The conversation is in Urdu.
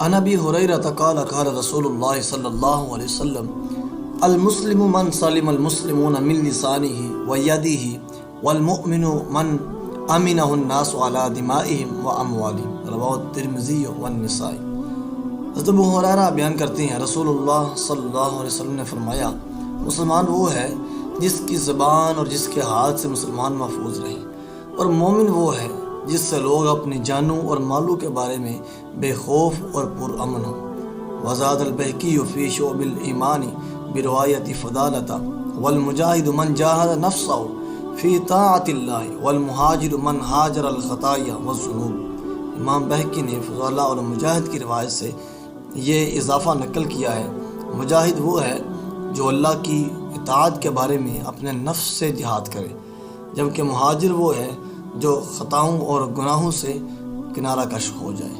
عن ابی ہریرہ قال قال رسول اللہ صلی اللہ علیہ وسلم المسلم من سلم المسلمون من لسانه ويده والمؤمن من امنه الناس على دمائهم واموالهم رواه الترمذی والنسائی۔ حضرت ابو ہریرہ بیان کرتے ہیں رسول اللہ صلی اللہ علیہ وسلم نے فرمایا مسلمان وہ ہے جس کی زبان اور جس کے ہاتھ سے مسلمان محفوظ رہے، اور مومن وہ ہے جس سے لوگ اپنی جانوں اور مالوں کے بارے میں بے خوف اور پرامن ہوں۔ وزاد البیہقی فی شعب الایمان بروایت فضالۃ والمجاہد من جاہد نفسہ فی طاعت اللہ والمہاجر من ہاجر الخطایا والذنوب۔ امام بہقی نے فضالہ اور مجاہد کی روایت سے یہ اضافہ نقل کیا ہے، مجاہد وہ ہے جو اللہ کی اطاعت کے بارے میں اپنے نفس سے جہاد کرے، جبکہ مہاجر وہ ہے جو خطاؤں اور گناہوں سے کنارہ کش ہو جائے۔